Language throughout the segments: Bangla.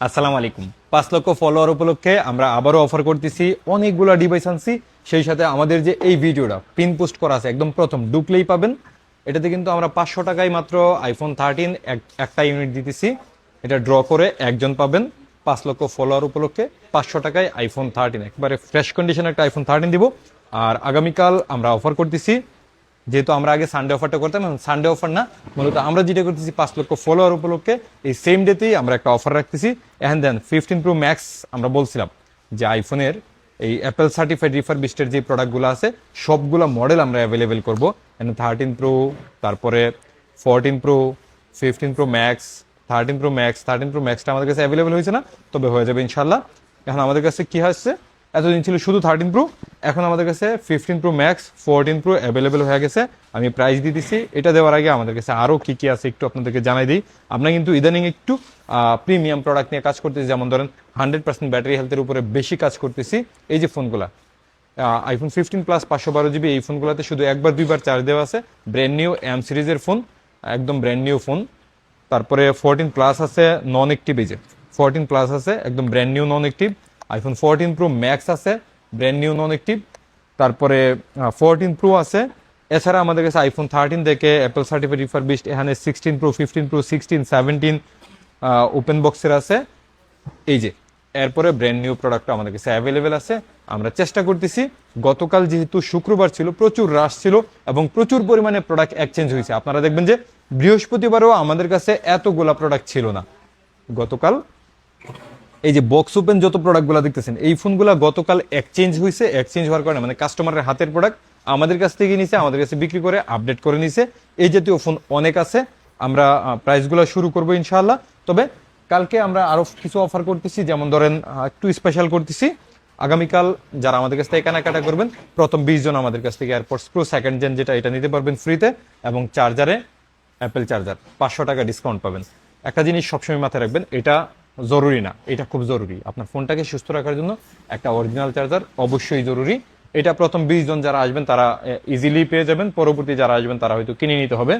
আসসালামু আলাইকুম। 5 লক্ষ ফলোয়ার উপলক্ষে আমরা আবারও অফার করতেছি, অনেকগুলো ডিভাইস আনছি। সেই সাথে আমাদের যে এই ভিডিওটা পিন পোস্ট করা আছে একদম প্রথম ঢুকলেই পাবেন। এটাতে কিন্তু আমরা 500 টাকায় মাত্র আইফোন 13 একটা ইউনিট দিতেছি। এটা ড্র করে একজন পাবেন। 5 লক্ষ ফলোয়ার উপলক্ষে 500 টাকায় আইফোন 13 একবারে ফ্রেশ কন্ডিশনে একটা আইফোন 13 দিব। আর আগামীকাল আমরা অফার করতেছি, যেহেতু আমরা আগে সানডে অফারটা করতাম, এখন সানডে অফার না, মূলত আমরা যেটা করতেছি 5 লক্ষ ফলোয়ার উপলক্ষে এই সেম ডেতেই আমরা একটা অফার রাখতেছি। এখন দেন 15 প্রো ম্যাক্স আমরা বলছিলাম যে আইফোনের এই অ্যাপেল সার্টিফাইড রিফারবিশড যে প্রোডাক্টগুলো আছে সবগুলো মডেল আমরা অ্যাভেলেবেল করবো। এখানে 13 প্রো, তারপরে 14 pro, 15 pro max, 13 pro max. 13 pro ম্যাক্সটা আমাদের কাছে অ্যাভেলেবেল হয়েছে না, তবে হয়ে যাবে ইনশাল্লাহ। এখন আমাদের কাছে কি হচ্ছে, এতদিন ছিল শুধু 13 প্রো, এখন আমাদের কাছে 15 প্রো ম্যাক্স, 14 প্রো অ্যাভেলেবেল হয়ে গেছে। আমি প্রাইস দিতেছি, এটা দেওয়ার আগে আমাদের কাছে আরও কী কী আছে একটু আপনাদেরকে জানাই দিই। আমরা কিন্তু ইদানিং একটু প্রিমিয়াম প্রোডাক্ট নিয়ে কাজ করতেছি, যেমন ধরেন 100% ব্যাটারি হেলথের উপরে বেশি কাজ করতেছি। এই যে ফোনগুলো আইফোন 15 প্লাস 512 GB, এই ফোনগুলোতে শুধু একবার দুইবার চার্জ দেওয়া আছে। ব্র্যান্ড নিউ এম সিরিজের ফোন, একদম ব্র্যান্ড নিউ ফোন। তারপরে 14 প্লাস আছে নন অ্যাক্টিভ, এই যে 14 প্লাস আছে একদম ব্র্যান্ড নিউ নন অ্যাক্টিভ। আইফোন 14 প্রো ম্যাক্স আছে ব্র্যান্ড নিউ নন অ্যাক্টিভ। তারপরে 14 প্রো আছে। এছাড়া আমাদের কাছে আইফোন 13 থেকে অ্যাপেল সার্টিফাইড রিফারবিশড, এখানে 16 প্রো, 15 প্রো, 16, 17 ওপেন বক্সের আছে। এই যে এরপরে ব্র্যান্ড নিউ প্রোডাক্ট আমাদের কাছে অ্যাভেলেবেল আছে। আমরা চেষ্টা করতেছি, গতকাল যেহেতু শুক্রবার ছিল প্রচুর রাশ ছিল এবং প্রচুর পরিমাণে প্রোডাক্ট এক্সচেঞ্জ হয়েছে। আপনারা দেখবেন যে বৃহস্পতিবারও আমাদের কাছে এতগুলা প্রোডাক্ট ছিল না। গতকাল এই যে বক্স ওপেন যত প্রোডাক্টগুলো দেখতেছেন এই ফোনগুলো গতকাল এক্সচেঞ্জ হয়েছে। এক্সচেঞ্জ হওয়ার কারণে মানে কাস্টমারের হাতের প্রোডাক্ট আমাদের কাছ থেকে নিছে, আমাদের কাছে বিক্রি করে আপডেট করে নিছে। এই জাতীয় ফোন অনেক আছে। আমরা প্রাইসগুলো শুরু করবো ইনশাআল্লাহ। তবে কালকে আমরা আরো কিছু অফার করতেছি, যেমন ধরেন একটু স্পেশাল করতেছি। আগামীকাল যারা আমাদের কাছ থেকে কেনাকাটা করবেন, প্রথম 20 জন আমাদের কাছ থেকে এয়ারপডস প্রো সেকেন্ড জেন যেটা এটা নিতে পারবেন ফ্রিতে, এবং চার্জারে অ্যাপেল চার্জার 500 টাকা ডিসকাউন্ট পাবেন। একটা জিনিস সবসময় মাথায় রাখবেন, এটা জরুরি না, এটা খুব জরুরি। আপনার ফোনটাকে সুস্থ রাখার জন্য একটা অরিজিনাল চার্জার অবশ্যই জরুরি। এটা প্রথম 20 জন যারা আসবেন তারা ইজিলি পেয়ে যাবেন, পরবর্তী যারা আসবেন তারা হয়তো কিনে নিতে হবে।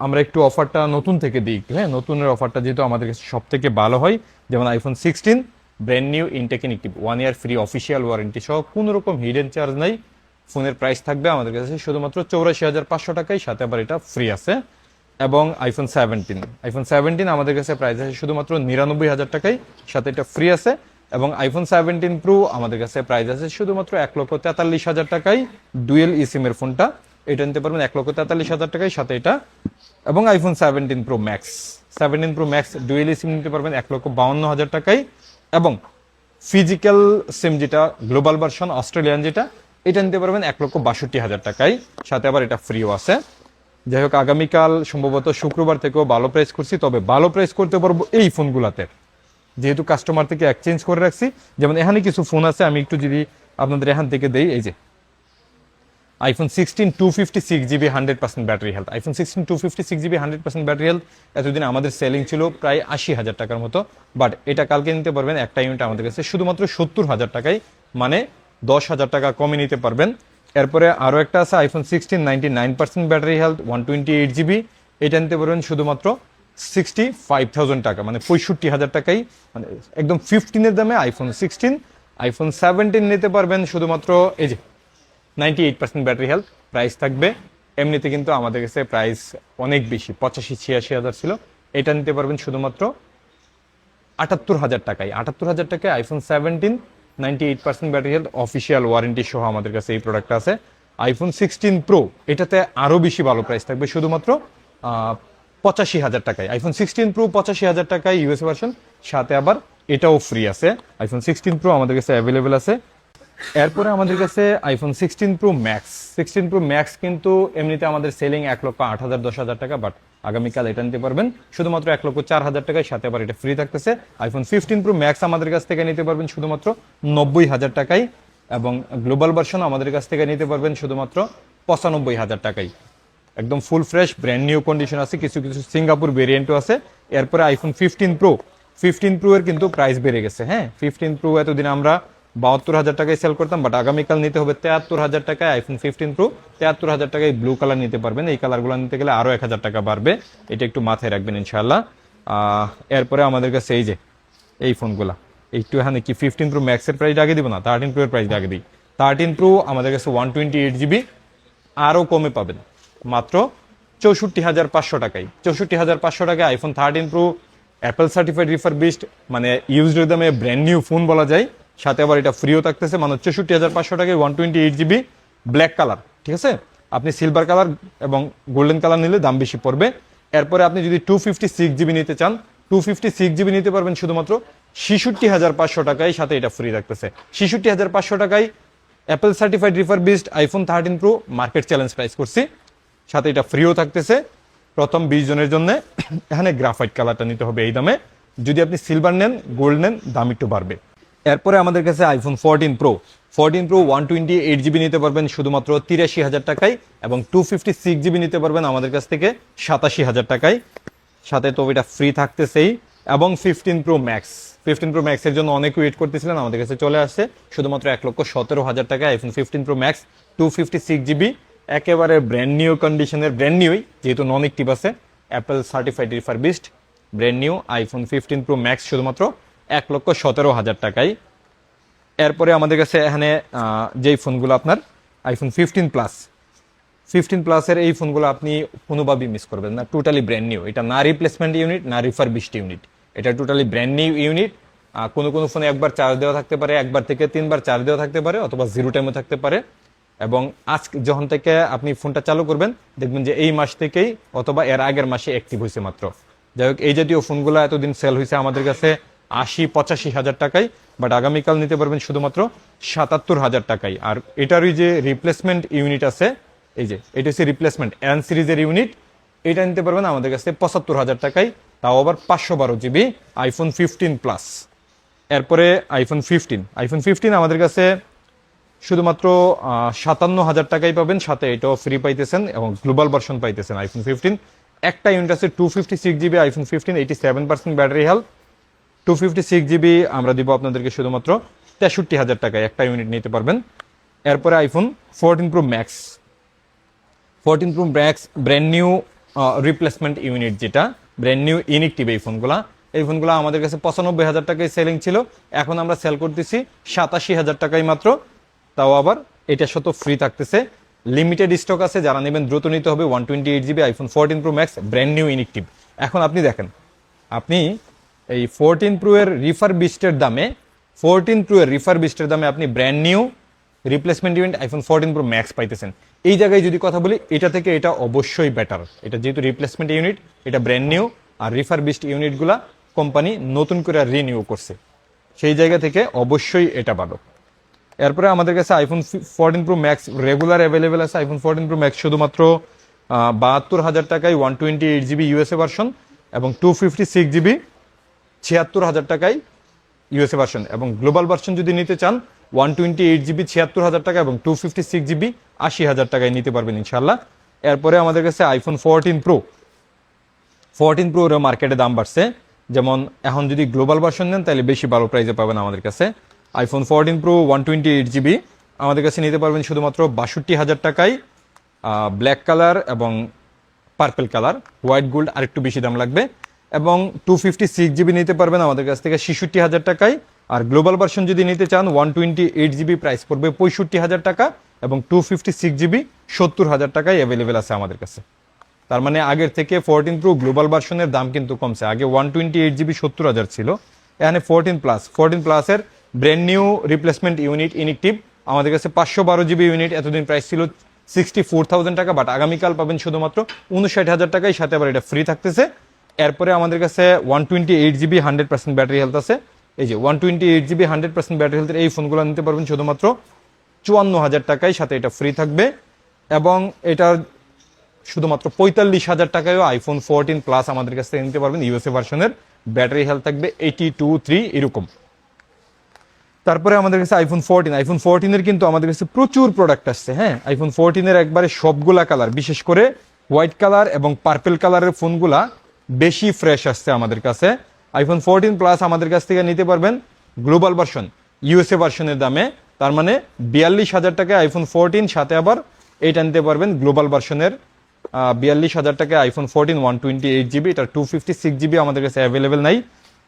আমরা একটু অফারটা নতুন থেকে দিই একটু, হ্যাঁ, নতুনের অফারটা যেহেতু আমাদের কাছে সব থেকে ভালো হয়। যেমন iPhone 16 brand new intact inactive 1 year free official warranty সহ, কোনো রকম হিডেন চার্জ নাই। ফোনের প্রাইস থাকবে আমাদের কাছে শুধুমাত্র 84,500 টাকায়, সাথে আবার এটা ফ্রি আছে। এবং আইফোন 17 আমাদের কাছে প্রাইস আছে শুধুমাত্র 99,000 টাকায়, সাথে এটা ফ্রি আছে। এবং আইফোন 17 প্রো আমাদের কাছে প্রাইস আছে শুধুমাত্র 1,43,000 টাকায়, ডুয়েল ইসিম এর ফোনটা। এটা নিতে পারবেন 1,43,000 টাকায়, সাথে এটা। এবং iPhone 17 pro max dual eSIM নিতে পারবেন 1,52,000 টাকায়। এবং ফিজিক্যাল সিম যেটা গ্লোবাল ভার্সন অস্ট্রেলিয়ান যেটা, এটা নিতে পারবেন 1,62,000 টাকায়, সাথে আবার এটা ফ্রিও আছে। যাই হোক, আগামীকাল সম্ভবত শুক্রবার থেকেও ভালো প্রাইস করছি, তবে ভালো প্রাইস করতে পারবো এই ফোনগুলাতে, যেহেতু কাস্টমার থেকে এক্সচেঞ্জ করে রাখছি। যেমন এখানে কিছু ফোন আছে, আমি একটু যদি আপনাদের এখান থেকে দেই। এই যে iPhone 16 256GB 100% battery health, iPhone 16 256GB 100% battery health এতদিন আমাদের সেলিং ছিল প্রায় 80,000 টাকার মতো। বাট এটা কালকে নিতে পারবেন একটা ইউনিট আমাদের কাছে শুধুমাত্র 70,000 টাকায়, মানে 10,000 টাকা কমে নিতে পারবেন। এরপরে আরও একটা আছে আইফোন 16 99% ব্যাটারি হেলথ 128GB, এটা নিতে পারবেন শুধুমাত্র 65,000 টাকা, মানে 65,000 টাকাই, মানে একদম 15-এর দামে আইফোন 16। আইফোন 17 নিতে পারবেন শুধুমাত্র এই যে 98% ব্যাটারি হেলথ, প্রাইস থাকবে। এমনিতে কিন্তু আমাদের কাছে প্রাইস অনেক বেশি, 85-86,000 ছিল। এটা নিতে পারবেন শুধুমাত্র 78,000 টাকায়। 78,000 টাকায় iPhone 17 98% battery health official warranty সহ আমাদের কাছে এই প্রোডাক্টটা আছে। আইফোন 16 প্রো এটাতে আরও বেশি ভালো প্রাইস থাকবে, শুধুমাত্র 85,000 টাকায়। আইফোন 16 প্রো 85,000 টাকায় ইউএসএ ভার্সন, সাথে আবার এটাও ফ্রি আছে। আইফোন 16 প্রো আমাদের কাছে অ্যাভেলেবেল আছে। এরপরে আমাদের কাছে আইফোন 16 প্রো ম্যাক্স কিন্তু এমনিতে আমাদের সেলিং 1,08,000 10,000 টাকা, বাট আগামীকাল এটা নিতে পারবেন শুধুমাত্র 1,04,000 টাকায়, সাথে আবার এটা ফ্রি থাকতেছে। আইফোন 15 প্রো ম্যাক্স আমাদের কাছ থেকে নিতে পারবেন শুধুমাত্র 90,000 টাকায়, এবং গ্লোবাল ভার্সন আমাদের কাছ থেকে নিতে পারবেন শুধুমাত্র 95,000 টাকায়। একদম full fresh brand new condition আছে, কিছু কিছু সিঙ্গাপুর ভেরিয়েন্টও আছে। এরপরে আইফোন 15 প্রো এর কিন্তু প্রাইস বেড়ে গেছে। হ্যাঁ, 15 প্রো এতদিন আমরা 72,000 টাকায় সেল করতাম, বাট আগামীকাল নিতে হবে 73,000 টাকায় আইফোন 15 প্রো। 73,000 টাকায় ব্লু কালার নিতে পারবেন। এই কালারগুলো নিতে গেলে আরও 1,000 টাকা বাড়বে, এটা একটু মাথায় রাখবেন ইনশাআল্লাহ। এরপরে আমাদের কাছে এই যে এই ফোনগুলা একটু এখানে কি 15 প্রো ম্যাক্সের প্রাইস আগে দিব না, 13 প্রো এর প্রাইস আগে দিই। 13 প্রো আমাদের কাছে 128 GB, আরও কমে পাবেন মাত্র 64,500 টাকায়। 64,500 টাকায় iPhone 13 pro Apple certified refurbished, মানে ইউজড দামে ব্র্যান্ড নিউ ফোন বলা যায়, সাথে আবার এটা ফ্রিও থাকতেছে মাত্র 64,500 টাকায় 128 GB ব্ল্যাক কালার। ঠিক আছে, আপনি সিলভার কালার এবং গোল্ডেন কালার নিলে দাম বেশি পড়বে। এরপরে আপনি যদি 256GB নিতে চান, 256GB নিতে পারবেন শুধুমাত্র 66,500 টাকায়, সাথে এটা ফ্রি থাকতেছে। 66,500 টাকায় Apple certified refurbished iPhone 13 pro market challenge price করছি, সাথে এটা ফ্রিও থাকতেছে প্রথম 20 জনের জন্য। এখানে গ্রাফাইট কালারটা নিতে হবে এই দামে, যদি আপনি সিলভার নেন গোল্ড নেন দাম একটু বাড়বে। এরপরে আমাদের কাছে আইফোন 14 প্রো 128GB নিতে পারবেন শুধুমাত্র 83,000 টাকায়, এবং 256GB নিতে পারবেন আমাদের কাছ থেকে 87,000 টাকায়, সাথে তো এটা ফ্রি থাকতেছেই। এবং 15 প্রো ম্যাক্সের জন্য অনেক ওয়েট করতেছিলেন, আমাদের কাছে চলে আসছে শুধুমাত্র 1,17,000 টাকা আইফোন 15 প্রো ম্যাক্স 256GB, একেবারে ব্র্যান্ড নিউ কন্ডিশনের, ব্র্যান্ড নিউই যেহেতু নন অ্যাক্টিভ আছে, Apple certified refurbished brand new iPhone 15 pro max শুধুমাত্র 1,17,000 টাকায়। এরপরে আমাদের কাছে এখানে যেই ফোনগুলো আপনার আইফোন 15 প্লাসের এই ফোনগুলো আপনি কোনোভাবেই মিস করবেন না, টোটালি ব্র্যান্ড নিউ। এটা না রিপ্লেসমেন্ট ইউনিট না রিফারবিশড ইউনিট, এটা টোটালি ব্র্যান্ড নিউ ইউনিট। কোনো ফোনে একবার চার্জ দেওয়া থাকতে পারে, একবার থেকে 3বার চার্জ দেওয়া থাকতে পারে, অথবা 0 টাইমও থাকতে পারে। এবং আজকে যখন থেকে আপনি ফোনটা চালু করবেন দেখবেন যে এই মাস থেকেই অথবা এর আগের মাসে অ্যাক্টিভ হয়েছে মাত্র। যাই হোক, এই জাতীয় ফোনগুলো এতদিন সেল হয়েছে আমাদের কাছে 80-85,000 টাকায়, বাট আগামীকাল নিতে পারবেন শুধুমাত্র 77,000 টাকায়। আর এটারই যে রিপ্লেসমেন্ট ইউনিট আছে, এই যে এটা হচ্ছে রিপ্লেসমেন্ট এন সিরিজের ইউনিট, এটা নিতে পারবেন আমাদের কাছে 75,000 টাকায়, তাও আবার 512GB আইফোন 15 প্লাস। এরপরে আইফোন 15 আমাদের কাছে শুধুমাত্র 57,000 টাকায় পাবেন, সাথে এটাও ফ্রি পাইতেছেন এবং গ্লোবাল ভার্সন পাইতেছেন আইফোন 15। একটা ইউনিট আছে 256GB iPhone 15, 87% battery health. 256GB আমরা দিব আপনাদেরকে শুধুমাত্র 63,000 টাকায়, একটা ইউনিট নিতে পারবেন। এরপরে iPhone 14 pro max brand new replacement unit, যেটা ব্র্যান্ড নিউ ইনএক্টিভ এই ফোনগুলো আমাদের কাছে 95,000 টাকায় সেলিং ছিল, এখন আমরা সেল করতেছি 87,000 টাকায় মাত্র, তাও আবার এটা শত ফ্রি থাকতেছে। লিমিটেড স্টক আছে, যারা নেবেন দ্রুত নিতে হবে। 128GB iPhone 14 pro max brand new inactive. এখন আপনি দেখেন, আপনি এই 14 প্রো এর রিফারবিশডের দামে আপনি brand new replacement unit iPhone 14 pro max পাইতেছেন। এই জায়গায় যদি কথা বলি, এটা থেকে এটা অবশ্যই বেটার। এটা যেহেতু রিপ্লেসমেন্ট ইউনিট, এটা ব্র্যান্ড নিউ, আর রিফারবিশড ইউনিটগুলা কোম্পানি নতুন করে রিনিউ করছে, সেই জায়গা থেকে অবশ্যই এটা ভালো। এরপরে আমাদের কাছে iPhone 14 pro max regular available আছে। আইফোন 14 প্রো ম্যাক্স শুধুমাত্র 72,000 টাকায় 128GB ইউএসএ ভার্সন, এবং 256GB 76,000 টাকায় ইউএসএ ভার্সন, এবং গ্লোবাল ভার্সন যদি নিতে চান 128GB 76,000 টাকা এবং 256GB 80,000 টাকায় নিতে পারবেন ইনশাল্লাহ। এরপরে আমাদের কাছে আইফোন 14 প্রো মার্কেটে দাম বাড়ছে, যেমন এখন যদি গ্লোবাল ভার্সন নেন তাহলে বেশি ভালো প্রাইসে পাবেন আমাদের কাছে। আইফোন 14 প্রো 128GB আমাদের কাছে নিতে পারবেন শুধুমাত্র 62,000 টাকায়, ব্ল্যাক কালার এবং পার্পল কালার, হোয়াইট গোল্ড আরেকটু বেশি দাম লাগবে। এবং 256GB নিতে পারবেন আমাদের কাছ থেকে 66,000 টাকায়। আর গ্লোবাল ভার্সন যদি নিতে চান 128GB প্রাইস পড়বে 65,000 টাকা, এবং 256GB 70,000 টাকায় অ্যাভেলেবেল আছে আমাদের কাছে। তার মানে আগের থেকে 14 প্রো গ্লোবাল ভার্সনের দাম কিন্তু কমছে, আগে 128GB 70,000 ছিল, এখানে 14 প্লাসের brand new replacement unit inactive আমাদের কাছে 512GB ইউনিট, এতদিন প্রাইস ছিল 64,000 টাকা, বাট আগামীকাল পাবেন শুধুমাত্র 59,000 টাকায়, সাথে আবার এটা ফ্রি থাকতেছে। এরপরে আমাদের কাছে 128GB 100% ব্যাটারি হেলথ আছে। এই যে 128GB 100% ব্যাটারি হেলথের এই ফোনগুলো নিতে পারবেন শুধুমাত্র 54,000 টাকায়, সাথে এটা ফ্রি থাকবে। এবং এটা শুধুমাত্র 45,000 টাকায়ও আইফোন 14 প্লাস আমাদের কাছ থেকে নিতে পারবেন, ইউএসএ ভার্সনের, ব্যাটারি হেলথ থাকবে 82-3 এরকম। তারপরে আমাদের কাছে আইফোন 14 এর কিন্তু আমাদের কাছে প্রচুর প্রোডাক্ট আসছে। হ্যাঁ, আইফোন 14 এর একবারে সবগুলা কালার, বিশেষ করে হোয়াইট কালার এবং পার্পল কালারের ফোনগুলা বেশি ফ্রেশ আসছে আমাদের কাছে। আইফোন 14 প্লাস আমাদের কাছ থেকে নিতে পারবেন গ্লোবাল ভার্সন ইউএসএ ভার্সনের দামে, তার মানে 42,000 টাকায় আইফোন 14, সাথে আবার এইটা নিতে পারবেন গ্লোবাল ভার্সনের 42,000 টাকায় আইফোন 14 128GB, এটা 256GB আমাদের কাছে অ্যাভেলেবেল নাই।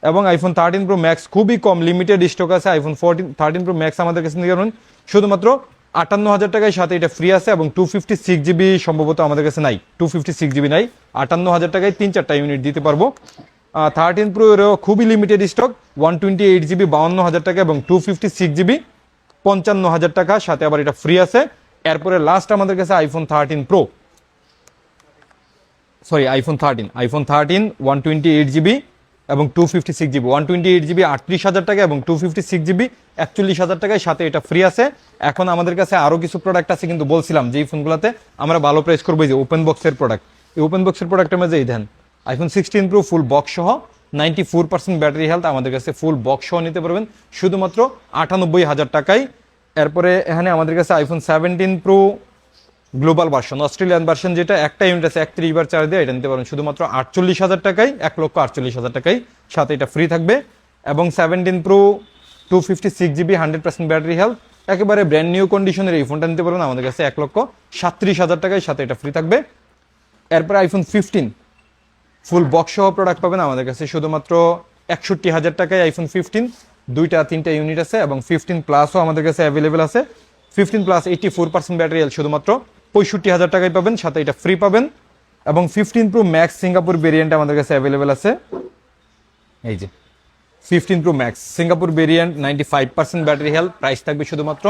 এবং আইফোন 13 প্রো ম্যাক্স খুবই কম লিমিটেড স্টক আছে। আইফোন 13 প্রো ম্যাক্স আমাদের কাছে নিতে পারবেন শুধুমাত্র 58,000 টাকায়, সাথে এটা ফ্রি আছে এবং 256 জিবি সম্ভবত আমাদের কাছে নাই, 256 জিবি নাই। 58,000 টাকায় 3-4টা ইউনিট দিতে পারবো। 13 প্রো এরও খুবই লিমিটেড স্টক, 128 জিবি 52,000 টাকা এবং 256 জিবি 55,000 টাকা, সাথে আবার এটা ফ্রি আছে। এরপরে লাস্ট আমাদের কাছে iPhone 13 pro, sorry iPhone 13 128 GB এবং 256 জিবি, 128 জিবি 38,000 টাকা এবং 256 জিবি 41,000 টাকায়, সাথে এটা ফ্রি আছে। এখন আমাদের কাছে আরো কিছু প্রোডাক্ট আছে, কিন্তু বলছিলাম যে এই ফোনগুলোতে আমরা ভালো প্রাইস করবো। এই যে ওপেন বক্সের প্রোডাক্ট, এই ওপেন বক্সের প্রোডাক্টের মধ্যে এই দেন আইফোন 16 প্রো ফুল বক্স সহ 94% ব্যাটারি হেলথ, আমাদের কাছে ফুল বক্স সহ নিতে পারবেন শুধুমাত্র 98,000 টাকায়। এরপরে এখানে আমাদের কাছে iPhone 17 pro global version, Australian version, যেটা একটা ইউনিট আছে 31 বার চার্জ দিয়ে, এটা নিতে পারেন শুধুমাত্র 48,000 টাকায়, 1,48,000 টাকায়, সাথে এটা ফ্রি থাকবে। এবং 17 প্রো 256 জিবি 100% ব্যাটারি হেলথ, একেবারে ব্র্যান্ড নিউ কন্ডিশনের এই ফোনটা নিতে পারবেন আমাদের কাছে 1,37,000 টাকায়, সাথে এটা ফ্রি থাকবে। এরপর আইফোন 15 ফুল বক্স সহ প্রোডাক্ট পাবেন আমাদের কাছে শুধুমাত্র 61,000 টাকায়। আইফোন 15 2-3টা ইউনিট আছে এবং 15 প্লাসও আমাদের কাছে অ্যাভেলেবেল আছে। 15 প্লাস 84% ব্যাটারি হেলথ শুধুমাত্র 65,000 টাকায় পাবেন, সাথে এটা ফ্রি পাবেন। এবং 15 প্রো ম্যাক্স সিঙ্গাপুর ভেরিয়েন্ট আমাদের কাছে অ্যাভেলেবেল আছে। এই যে 15 pro max Singapore variant 95% battery health, price থাকবে শুধুমাত্র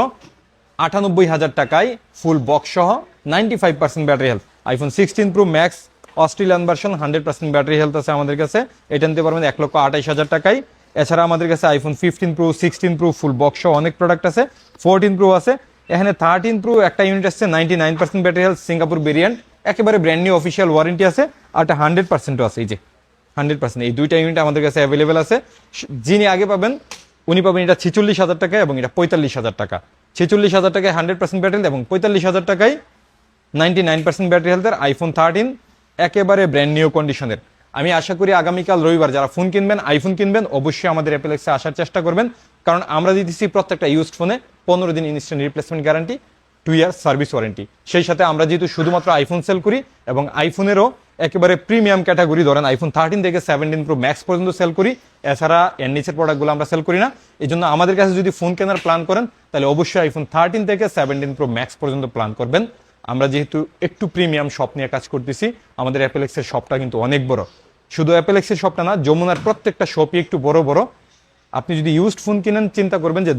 98,000 টাকায়, ফুল বক্স সহ 95% battery health. IPhone 16 pro max Australian version 100% battery health আছে আমাদের কাছে, এটা নিতে পারবেন 1,28,000 টাকায়। এছাড়া আমাদের কাছে iPhone 15 pro 16 pro full box সহ অনেক প্রোডাক্ট আছে। 14 প্রো আছে, এখানে 13 প্রো একটা ইউনিট আসছে 99% ব্যাটারি হেলথ সিঙ্গাপুর ভেরিয়েন্ট, একেবারে ব্র্যান্ড নিউ অফিসিয়াল ওয়ারেন্টি আছে, আর এটা 100%ও আছে। এই যে 100%, এই দুইটা ইউনিট আমাদের কাছে অ্যাভেলেবেল আছে। যিনি আগে পাবেন উনি পাবেন এটা 46,000 টাকায় এবং এটা 45,000 টাকা। 46,000 টাকায় 100% ব্যাটারি এবং 45,000 টাকায় 99% ব্যাটারি হেলথের আইফোন 13 একেবারে ব্র্যান্ড নিউ কন্ডিশনের। আমি আশা করি আগামীকাল রবিবার যারা ফোন কিনবেন, আইফোন কিনবেন, অবশ্যই আমাদের অ্যাপেলেক্সে আসার চেষ্টা করবেন, কারণ আমরা দিতেছি প্রত্যেকটা ইউজড ফোনে 15 দিন instant replacement guarantee, 2 years service warranty. সেই সাথে আমরা যেহেতু শুধুমাত্র আইফোন সেল করি এবং আইফোনেরও একেবারে প্রিমিয়াম ক্যাটাগরি, ধরেন আইফোন 13 থেকে 17 প্রো ম্যাক্স পর্যন্ত সেল করি, এছাড়া এর নিচের প্রোডাক্টগুলো আমরা সেল করি না। এই জন্য আমাদের কাছে যদি ফোন কেনার প্ল্যান করেন তাহলে অবশ্যই আইফোন 13 থেকে 17 প্রো ম্যাক্স পর্যন্ত প্ল্যান করবেন। আমরা যেহেতু একটু প্রিমিয়াম শপ নিয়ে কাজ করতেছি, আমাদের অ্যাপেলেক্সের শপটা কিন্তু অনেক বড়। শুধু অ্যাপেলেক্সের শপটা না, যমুনার প্রত্যেকটা শপই একটু বড় বড়। আপনি যদি ইউজড ফোন কিনেন চিন্তা করবেন যে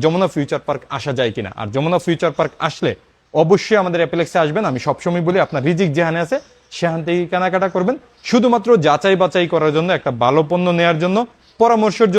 যমুনা ফিউচার পার্ক আসা যায় কিনা, আর যমুনা ফিউচার পার্ক আসলে অবশ্যই আমাদের অ্যাপেলেক্সে আসবেন। আমি সবসময় বলি আপনার রিজিক যেখানে আছে সেখান থেকে কেনাকাটা করবেন, শুধুমাত্র যাচাই বাছাই করার জন্য, একটা ভালো পণ্য নেওয়ার জন্য, পরামর্শের জন্য।